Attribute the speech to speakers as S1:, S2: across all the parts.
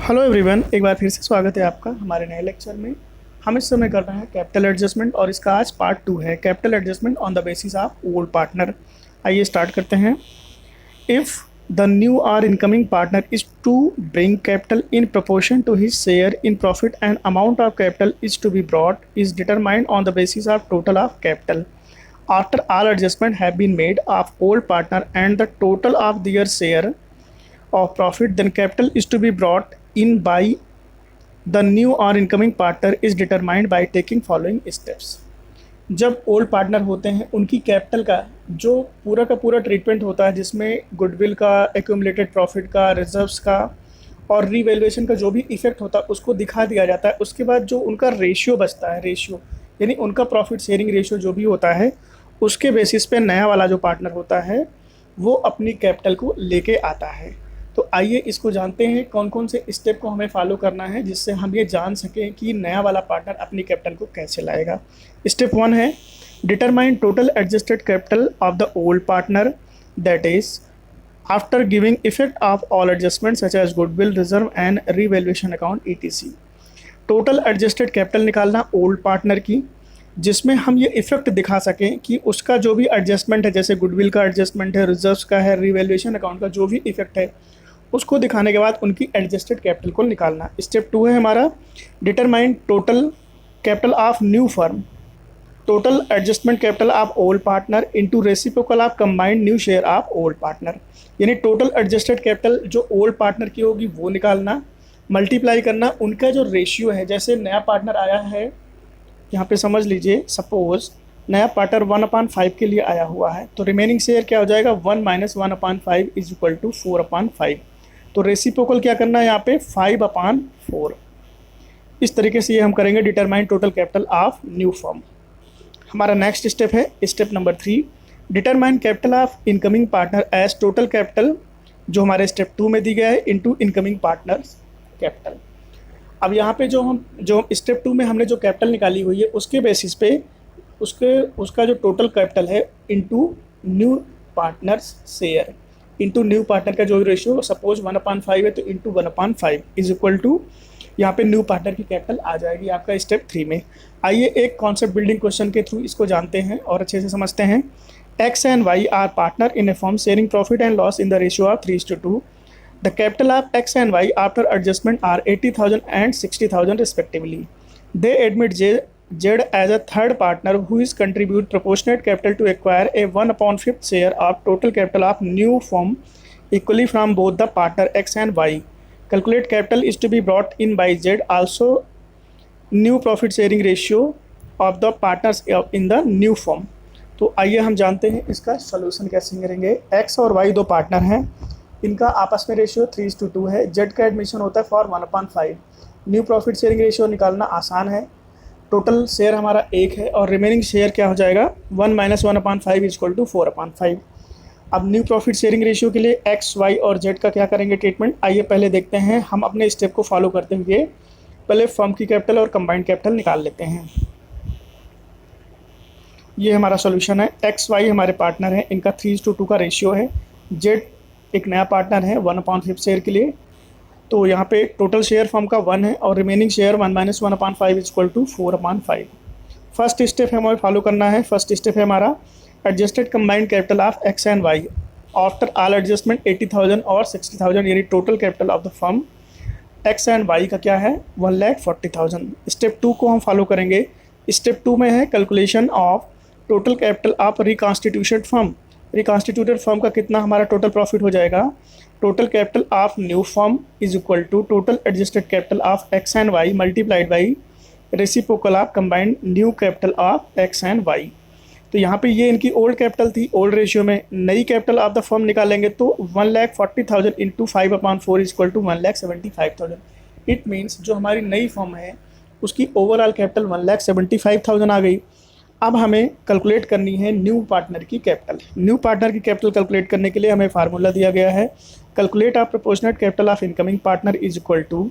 S1: Hello everyone, एक बार फिर से स्वागत है आपका हमारे नए लेक्चर में। हम इस समय कर रहे हैं कैपिटल एडजस्टमेंट और इसका आज पार्ट 2 है, capital adjustment on the basis of old partner. आइए स्टार्ट करते हैं। If the new or incoming partner is to bring capital in proportion to his share in profit and amount of capital is to be brought is determined on the basis of total of capital after all adjustment have been made of old partner and the total of their share of profit, then capital is to be brought in by the new or incoming partner is determined by taking following steps। जब old partner होते हैं उनकी capital का जो पूरा का पूरा treatment होता है, जिसमें गुडविल का, एक्यूमुलेटेड प्रॉफिट का, रिजर्व्स का और रीवैल्यूएशन का जो भी इफेक्ट होता है उसको दिखा दिया जाता है। उसके बाद जो उनका रेशियो बचता है, रेशियो यानी उनका प्रॉफिट शेयरिंग रेशियो जो भी होता है, उसके बेसिस पे नया वाला जो पार्टनर होता है वो अपनी कैपिटल को लेके आता है। तो आइए इसको जानते हैं कौन कौन से स्टेप को हमें फॉलो करना है जिससे हम ये जान सकें कि नया वाला पार्टनर अपनी कैपिटल को कैसे लाएगा। स्टेप 1 है determine total adjusted capital of the old partner, that is after giving effect of all adjustment such as goodwill, reserve and revaluation account ETC। Total adjusted capital निकालना ओल्ड पार्टनर की, जिसमें हम ये effect दिखा सकें कि उसका जो भी एडजस्टमेंट है, जैसे गुडविल का एडजस्टमेंट है, रिजर्व्स का है, रीवैल्यूएशन अकाउंट का जो भी इफेक्ट है, उसको दिखाने के बाद उनकी एडजस्टेड कैपिटल को निकालना। स्टेप 2 है हमारा determine total capital of new firm, total adjustment capital of old partner into reciprocal of combined new share of old partner. यानी टोटल एडजस्टेड कैपिटल जो ओल्ड पार्टनर की होगी वो निकालना, मल्टीप्लाई करना उनका जो रेशियो है। जैसे नया पार्टनर आया है, यहाँ पे समझ लीजिए सपोज नया पार्टनर 1/5 के लिए आया हुआ है, तो रिमेनिंग शेयर क्या हो जाएगा 1 - 1/5 इज इक्वल टू 4/5। तो रेसिप्रोकल क्या करना है यहाँ पे 5/4। इस तरीके से ये हम करेंगे determine total capital of new firm. हमारा नेक्स्ट स्टेप है step number 3, determine capital of incoming partner as total capital, जो हमारे स्टेप 2 में दी गया है, इनटू इनकमिंग पार्टनर्स कैपिटल। अब यहाँ पे जो स्टेप 2 में हमने जो कैपिटल निकाली हुई है उसके बेसिस पे उसका जो टोटल कैपिटल है into new partners share, into new partner का जो रेशियो सपोज 1/5 है तो इनटू 1/5 इज इक्वल टू यहाँ पे न्यू पार्टनर की कैपिटल आ जाएगी आपका स्टेप 3 में। आइए एक कॉन्सेप्ट बिल्डिंग क्वेश्चन के थ्रू इसको जानते हैं और अच्छे से समझते हैं। X and Y are partner in a firm sharing profit and loss in the ratio of 3:2। The capital of X and Y after adjustment are 80,000 and 60,000 respectively. They admit Z as a third partner who is contribute proportionate capital to acquire a 1/5 share of total capital of new firm equally from both the partner X and Y. Calculate capital is to be brought in by Z. Also, new profit sharing ratio of the partners in the new firm. तो आइए हम जानते हैं इसका solution कैसे करेंगे। X और Y दो पार्टनर हैं, इनका आपस में रेशियो 3:2 है। जेड का एडमिशन होता है for 1/5। New profit sharing ratio निकालना आसान है। टोटल शेयर हमारा 1 है और रिमेनिंग शेयर क्या हो जाएगा 1 - 1/5 इज इक्वल टू 4/5। अब न्यू प्रॉफिट शेयरिंग रेशियो के लिए एक्स, वाई और जेड का क्या करेंगे ट्रीटमेंट, आइए पहले देखते हैं। हम अपने स्टेप को फॉलो करते हुए पहले फर्म की कैपिटल और कंबाइंड कैपिटल निकाल लेते हैं। ये हमारा सोल्यूशन है। एक्स वाई हमारे पार्टनर हैं, इनका 3:2 का रेशियो है। जेड एक नया पार्टनर है 1/5 शेयर के लिए, तो यहाँ पे टोटल शेयर फर्म का 1 है और remaining share 1 - 1/5 is equal to 4/5। First step हमें फॉलो करना है। फर्स्ट स्टेप है हमारा adjusted combined capital of X and Y after all adjustment 80,000 और 60,000, यानी total capital of the firm X and Y का क्या है 1,40,000। स्टेप 2 को हम फॉलो करेंगे। स्टेप 2 में है calculation of total capital of reconstituted firm. Reconstituted firm का कितना हमारा टोटल प्रॉफिट हो जाएगा, total capital of new firm is equal to total adjusted capital of X and Y multiplied by reciprocal of combined new capital of X and Y. तो यहाँ पे ये इनकी ओल्ड कैपिटल थी, ओल्ड रेशियो में नई कैपिटल ऑफ द फर्म निकालेंगे तो 1,40,000 into 5/4 is equal to 1,75,000। It means जो हमारी नई फर्म है उसकी ओवरऑल कैपिटल 1,75,000 आ गई। अब हमें कैलकुलेट करनी है न्यू पार्टनर की कैपिटल। न्यू पार्टनर की कैपिटल कैलकुलेट करने के लिए हमें फार्मूला दिया गया है, calculate of proportionate capital of incoming partner is equal to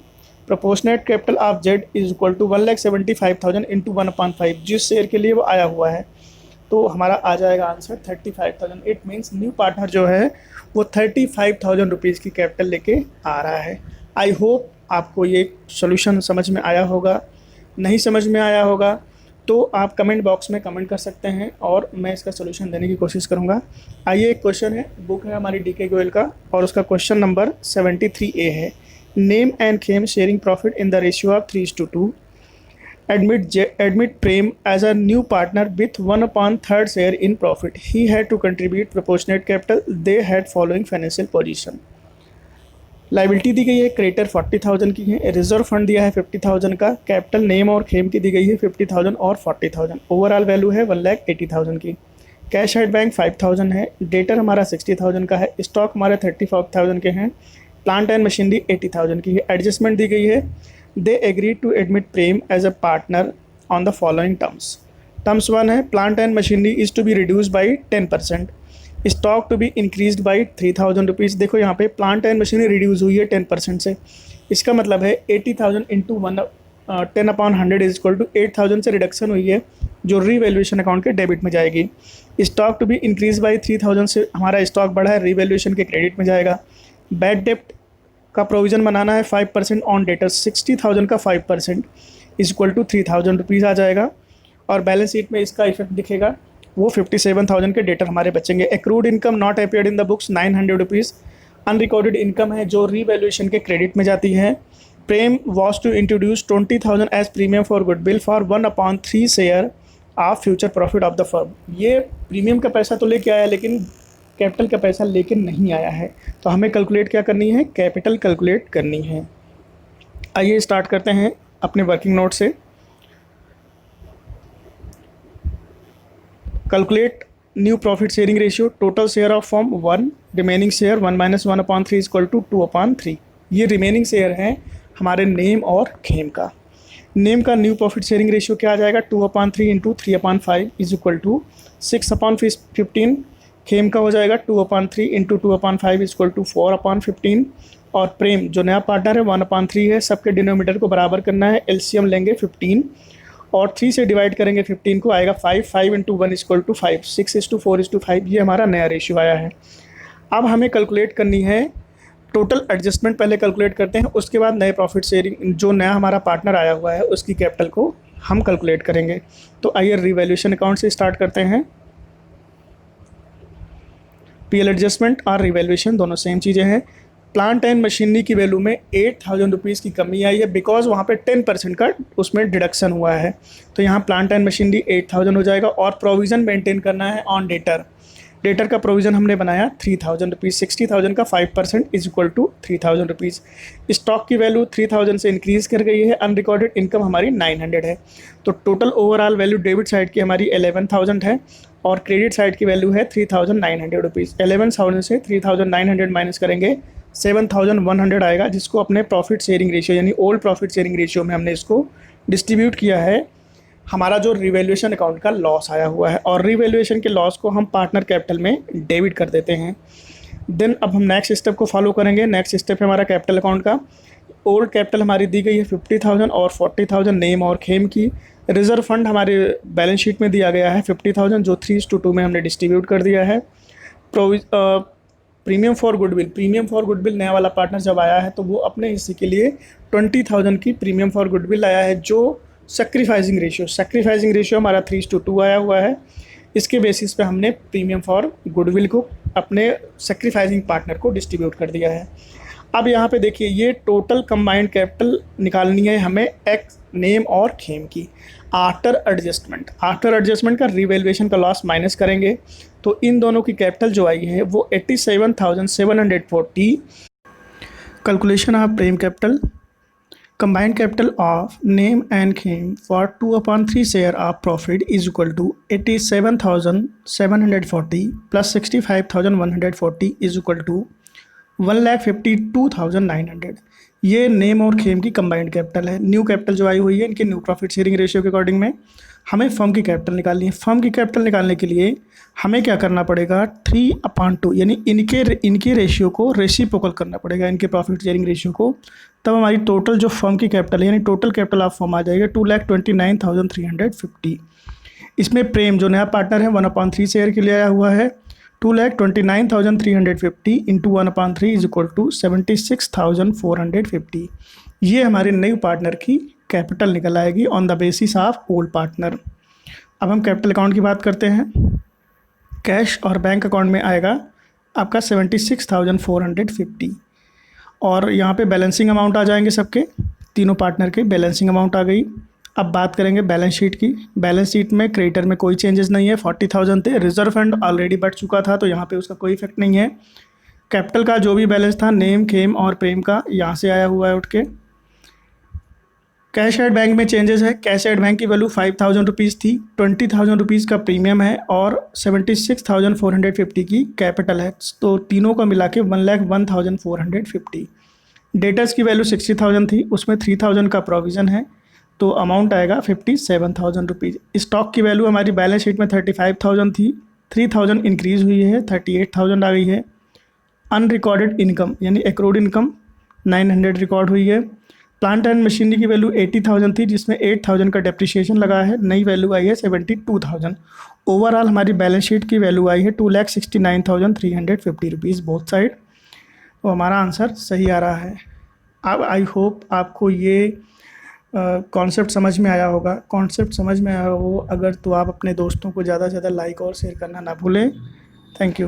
S1: proportionate capital of Z is equal to 1,75,000 into 1/5, जिस शेयर के लिए वो आया हुआ है। तो हमारा आ जाएगा answer 35,000। It means new partner जो है वो 35,000 रुपीज़ की कैपिटल लेके आ रहा है। आई होप आपको ये सॉल्यूशन समझ में आया होगा, नहीं समझ में आया होगा तो आप कमेंट बॉक्स में कमेंट कर सकते हैं और मैं इसका सॉल्यूशन देने की कोशिश करूँगा। आइए, एक क्वेश्चन है, बुक है हमारी DK गोयल का और उसका क्वेश्चन नंबर 73A है। Name and Khem sharing profit in the ratio of 3:2. Admit Prem as a new partner with 1/3 share in profit. He had to contribute proportionate capital. They had following financial position. Liability दी गई है, creditor 40,000 की है, reserve fund दिया है 50,000 का, capital name और खेम की दी गई है 50,000 और 40,000, ओवरऑल वैल्यू है 1,80,000 की, कैश एट बैंक 5,000 है, डेटर हमारा 60,000 का है, स्टॉक हमारे 35,000 के हैं, प्लांट एंड मशीनरी 80,000 की है। एडजस्टमेंट दी गई है, they agree to admit Prem as a partner on the following terms. Terms 1 है, plant and machinery is to be reduce by 10%, stock to be increase by 3,000 rupees. देखो यहाँ पे प्लांट एंड मशीनरी रिड्यूस हुई है 10% से, इसका मतलब है 80,000 इंटू 10/100 इज इक्वल टू 8,000 से रिडक्शन हुई है जो रीवैल्यूएशन अकाउंट के डेबिट में जाएगी। Stock to be increase by 3,000 से हमारा स्टॉक बढ़ा है, रीवैल्यूएशन के क्रेडिट में जाएगा। बैड डेप्ट का प्रोविज़न बनाना है 5% ऑन डेटर, 60,000 का 5% इज इक्वल टू 3,000 रुपीज़ आ जाएगा और बैलेंस शीट में इसका इफेक्ट दिखेगा, वो 57,000 के डेटर हमारे बचेंगे। Accrued income not appeared in the books 900 rupees, unrecorded income है जो रीवैल्यूएशन के क्रेडिट में जाती है। Prem was to introduce 20,000 as premium for goodwill for 1/3 share of future profit of the firm. ये प्रीमियम का पैसा तो लेके आया लेकिन कैपिटल का पैसा लेके नहीं आया है, तो हमें कैलकुलेट क्या करनी है, कैपिटल कैलकुलेट करनी है। आइए स्टार्ट करते हैं अपने वर्किंग नोट से। Calculate new profit sharing ratio, total share of firm 1, remaining share 1 - 1/3 equal to 2/3। ये रिमेनिंग शेयर है हमारे नेम और खेम का। नेम का न्यू प्रॉफिट शेयरिंग रेशियो क्या आ जाएगा, 2/3 into 3/5 is equal to 6/15। Khem का हो जाएगा 2/3 इंटू 2/5 इज इक्वल टू 4/15। और प्रेम जो नया पार्टनर है 1/3 है, सबके डिनोमीटर को बराबर करना है, एलसीएम लेंगे 15 और 3 से डिवाइड करेंगे 15 को, आएगा 5 इंटू 1 इक्वल टू 5, 6:4:5, ये हमारा नया रेशियो आया है। अब हमें कैलकुलेट करनी है टोटल एडजस्टमेंट, पहले कैलकुलेट करते हैं, उसके बाद नए प्रॉफिट शेयरिंग जो नया हमारा पार्टनर आया हुआ है उसकी कैपिटल को हम कैलकुलेट करेंगे। तो आइए रिवैल्यूएशन अकाउंट से स्टार्ट करते हैं। पीएल एडजस्टमेंट और रिवैल्यूएशन दोनों सेम चीज़ें हैं। प्लांट एंड मशीनरी की वैल्यू में 8,000 रुपीज़ की कमी आई है बिकॉज वहाँ पे 10% का उसमें डिडक्शन हुआ है, तो यहाँ प्लांट एंड मशीनरी 8,000 हो जाएगा। और प्रोविज़न मेंटेन करना है ऑन डेटर, डेटर का प्रोविज़न हमने बनाया 3,000 रुपीज़, 60,000 का 5% इज इक्वल टू 3,000 रुपीज़। स्टॉक की वैल्यू 3,000 से इंक्रीज़ कर गई है, अनरिकॉर्डेड इनकम हमारी 900 है, तो total overall value debit side की हमारी 11,000 है और क्रेडिट साइड की वैल्यू है 3,900 रुपीज़। 11,000 से 3,900 माइनस करेंगे 7,100 आएगा, जिसको अपने प्रॉफिट शेयरिंग रेशियो यानी ओल्ड प्रॉफिट शेयरिंग रेशियो में हमने इसको डिस्ट्रीब्यूट किया है। हमारा जो रिवैल्यूएशन अकाउंट का लॉस आया हुआ है और रिवैल्यूएशन के लॉस को हम पार्टनर कैपिटल में डेबिट कर देते हैं। देन अब हम नेक्स्ट स्टेप को फॉलो करेंगे। नेक्स्ट स्टेप है हमारा कैपिटल अकाउंट का। ओल्ड कैपिटल हमारी दी गई है 50,000 और 40,000 नेम और खेम की। रिजर्व फंड हमारे बैलेंस शीट में दिया गया है 50,000 जो 3:2 में हमने डिस्ट्रीब्यूट कर दिया है। प्रीमियम फॉर गुडविल नया वाला पार्टनर जब आया है तो वो अपने हिस्से के लिए 20,000 की प्रीमियम फॉर गुडविल आया है, जो सैक्रिफाइसिंग रेशियो हमारा 3:2 आया हुआ है। इसके बेसिस पे हमने प्रीमियम फॉर गुडविल को अपने सैक्रिफाइसिंग पार्टनर को डिस्ट्रीब्यूट कर दिया है। अब यहाँ पे देखिए ये टोटल कंबाइंड कैपिटल निकालनी है हमें एक्स नेम और खेम की आफ्टर एडजस्टमेंट का रिवैल्यूएशन का लॉस माइनस करेंगे तो इन दोनों की कैपिटल जो आई है वो 87,740। Calculation of Prem capital, combined capital of name and claim for 2/3 share of profit is equal to 87,740 plus 65,140 is equal to 1,52,900। ये नेम और खेम की कंबाइंड कैपिटल है। न्यू कैपिटल जो आई हुई है इनके न्यू प्रॉफिट शेयरिंग रेशियो के अकॉर्डिंग में हमें फर्म की कैपिटल निकालनी है। फर्म की कैपिटल निकालने के लिए हमें क्या करना पड़ेगा, 3/2 यानी इनके रेशियो को रेसिप्रोकल करना पड़ेगा, इनके प्रॉफिट शेयरिंग रेशियो को, तब हमारी टोटल जो फर्म की कैपिटल है यानी टोटल कैपिटल ऑफ फर्म आ जाएगा 2,29,350। इसमें प्रेम जो नया पार्टनर है 1/3 शेयर के लिए आया हुआ है 2,29,350 इंटू 1/3 इज इक्वल टू 76,450। ये हमारे न्यू पार्टनर की कैपिटल निकल आएगी on the basis of old partner. अब हम कैपिटल अकाउंट की बात करते हैं। कैश और बैंक अकाउंट में आएगा आपका 76,450 और यहाँ पे बैलेंसिंग अमाउंट आ जाएंगे सबके, तीनों पार्टनर के बैलेंसिंग अमाउंट आ गई। अब बात करेंगे बैलेंस शीट की। बैलेंस शीट में क्रेडिटर में कोई चेंजेस नहीं है, 40,000 थे। रिजर्व फंड ऑलरेडी बढ़ चुका था तो यहाँ पे उसका कोई इफेक्ट नहीं है। कैपिटल का जो भी बैलेंस था नेम, खेम और प्रेम का यहाँ से आया हुआ है उठ के। कैश एट बैंक में चेंजेस है। कैश एट बैंक की वैल्यू 5,000 रुपीज़ थी, 20,000 रुपीज़ का प्रीमियम है और 76,450 की कैपिटल है, तो तीनों का मिला के 1,01,450। डेटर्स की वैल्यू 60,000 थी, उसमें 3,000 का प्रोविज़न है तो अमाउंट आएगा 57,000 रुपीज़। स्टॉक की वैल्यू हमारी बैलेंस शीट में 35,000 थी, 3,000 इंक्रीज़ हुई है, 38,000 आ गई है। अनरिकॉर्डेड इनकम यानी एक्रूड इनकम 900 रिकॉर्ड हुई है। प्लांट एंड मशीनरी की वैल्यू 80,000 थी जिसमें 8,000 का डेप्रिसिएशन लगा है, नई वैल्यू आई है 72,000। ओवरऑल हमारी बैलेंस शीट की वैल्यू आई है 2,69,350 रुपीज़ बोथ साइड। तो हमारा आंसर सही आ रहा है। अब आई होप आपको ये कॉन्सेप्ट समझ में आया होगा। कॉन्सेप्ट समझ में आया हो अगर तो आप अपने दोस्तों को ज़्यादा से ज़्यादा लाइक और शेयर करना ना भूलें। Thank you.